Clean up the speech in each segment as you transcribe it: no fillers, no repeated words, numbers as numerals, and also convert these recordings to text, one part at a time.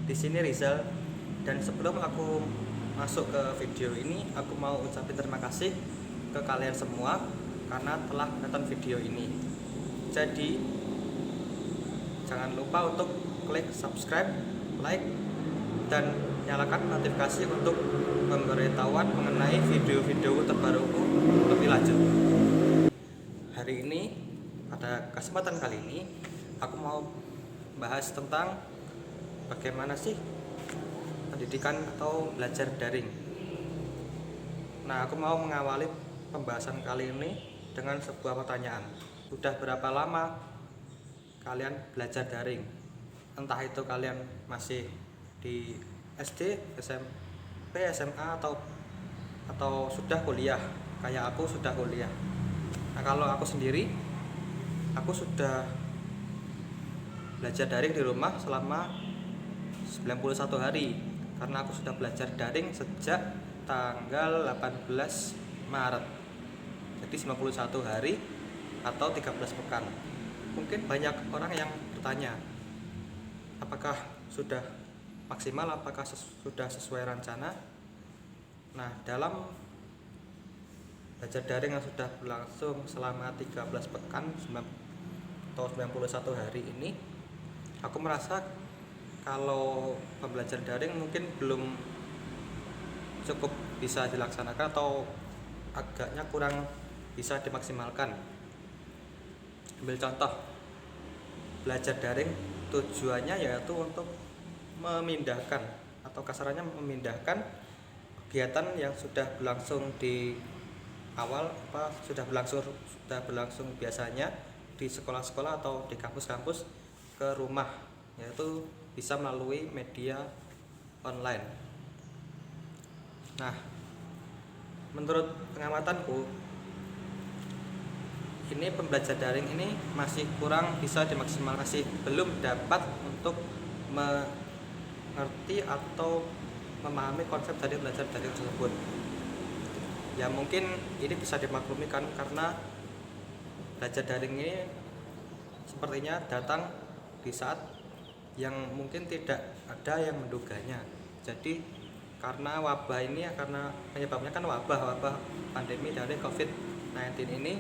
Di sini Rizal, dan sebelum aku masuk ke video ini, aku mau ucapin terima kasih ke kalian semua karena telah menonton video ini. Jadi, jangan lupa untuk klik subscribe, like, dan nyalakan notifikasi untuk pemberitahuan mengenai video-video terbaruku lebih lanjut. Hari ini, pada kesempatan kali ini, aku mau bahas tentang bagaimana sih pendidikan atau belajar daring. Nah, aku mau mengawali pembahasan kali ini dengan sebuah pertanyaan. Sudah berapa lama kalian belajar daring? Entah itu kalian masih di SD, SMP, SMA atau sudah kuliah. Kayak aku sudah kuliah. Nah, kalau aku sendiri, aku sudah belajar daring di rumah selama 91 hari karena aku sudah belajar daring sejak tanggal 18 Maret. Jadi 91 hari atau 13 pekan. Mungkin banyak orang yang bertanya, apakah sudah maksimal, apakah sudah sesuai rencana? Nah, dalam belajar daring yang sudah berlangsung selama 13 pekan atau 91 hari ini, aku merasa kalau pembelajaran daring mungkin belum cukup bisa dilaksanakan atau agaknya kurang bisa dimaksimalkan. Ambil contoh, belajar daring tujuannya yaitu untuk memindahkan atau kasarannya memindahkan kegiatan yang sudah berlangsung di awal sudah berlangsung biasanya di sekolah-sekolah atau di kampus-kampus ke rumah, yaitu bisa melalui media online. Nah, menurut pengamatanku, ini pembelajaran daring ini masih kurang bisa dimaksimalkan, masih belum dapat untuk mengerti atau memahami konsep dari belajar daring tersebut. Ya mungkin ini bisa dimaklumi karena belajar daring ini sepertinya datang di saat yang mungkin tidak ada yang menduganya. Jadi karena wabah ini, karena penyebabnya kan wabah pandemi dari COVID-19 ini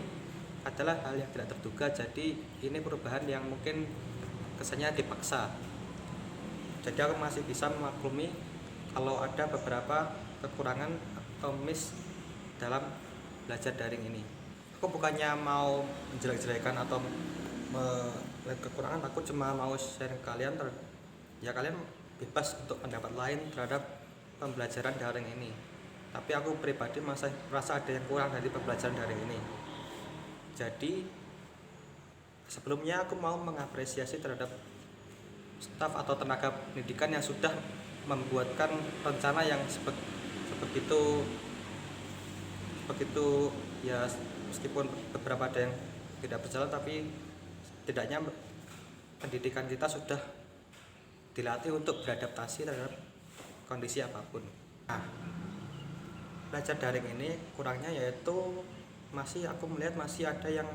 adalah hal yang tidak terduga. Jadi ini perubahan yang mungkin kesannya dipaksa. Jadi aku masih bisa memaklumi kalau ada beberapa kekurangan atau miss dalam belajar daring ini. Aku bukannya mau menjelek-jelekan atau melihat kekurangan, aku cuma mau share ke kalian ya kalian bebas untuk pendapat lain terhadap pembelajaran daring ini. Tapi aku pribadi masih merasa ada yang kurang dari pembelajaran daring ini. Jadi sebelumnya aku mau mengapresiasi terhadap staf atau tenaga pendidikan yang sudah membuatkan rencana yang sebegitu ya, meskipun beberapa ada yang tidak berjalan, tapi setidaknya pendidikan kita sudah dilatih untuk beradaptasi terhadap kondisi apapun. Nah, belajar daring ini kurangnya yaitu aku melihat masih ada yang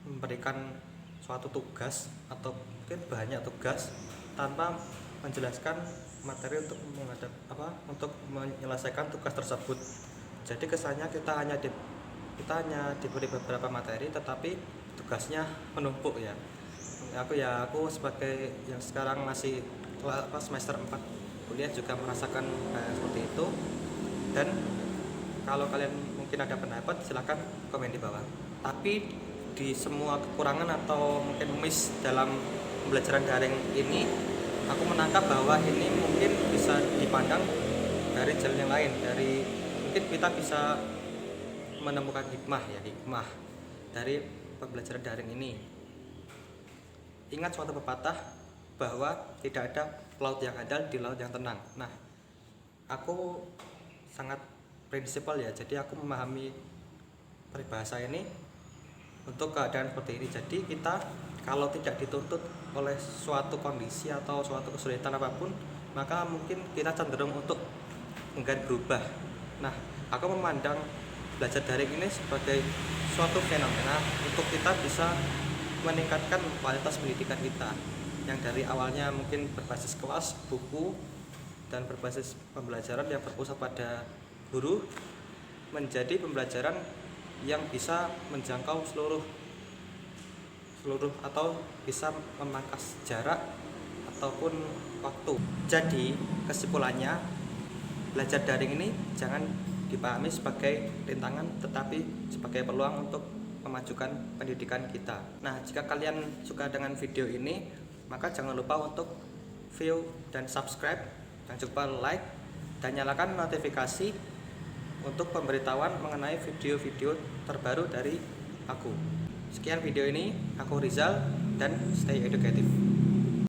memberikan suatu tugas atau mungkin banyak tugas tanpa menjelaskan materi untuk menyelesaikan tugas tersebut. Jadi kesannya kita hanya diberi beberapa materi tetapi tugasnya menumpuk ya. Aku sebagai yang sekarang masih semester 4 kuliah juga merasakan hal seperti itu. Dan kalau kalian mungkin ada pendapat, silahkan komen di bawah. Tapi di semua kekurangan atau mungkin miss dalam pembelajaran daring ini, aku menangkap bahwa ini mungkin bisa dipandang dari jalan yang lain. Mungkin kita bisa menemukan hikmah dari pembelajaran daring ini. Ingat suatu pepatah bahwa tidak ada pelaut yang handal di laut yang tenang. Nah, aku sangat prinsipal ya, jadi aku memahami peribahasa ini untuk keadaan seperti ini. Jadi kita kalau tidak dituntut oleh suatu kondisi atau suatu kesulitan apapun, maka mungkin kita cenderung untuk enggan berubah. Nah, aku memandang belajar daring ini sebagai suatu fenomena untuk kita bisa meningkatkan kualitas pendidikan kita. yang dari awalnya mungkin berbasis kelas, buku, dan berbasis pembelajaran yang berpusat pada guru, menjadi pembelajaran yang bisa menjangkau seluruh atau bisa memangkas jarak ataupun waktu. Jadi kesimpulannya, belajar daring ini jangan dipahami sebagai rintangan, tetapi sebagai peluang untuk memajukan pendidikan kita. Nah, jika kalian suka dengan video ini, maka jangan lupa untuk view dan subscribe, dan jangan lupa like dan nyalakan notifikasi untuk pemberitahuan mengenai video-video terbaru dari aku. Sekian video ini, aku Rizal, dan stay educative.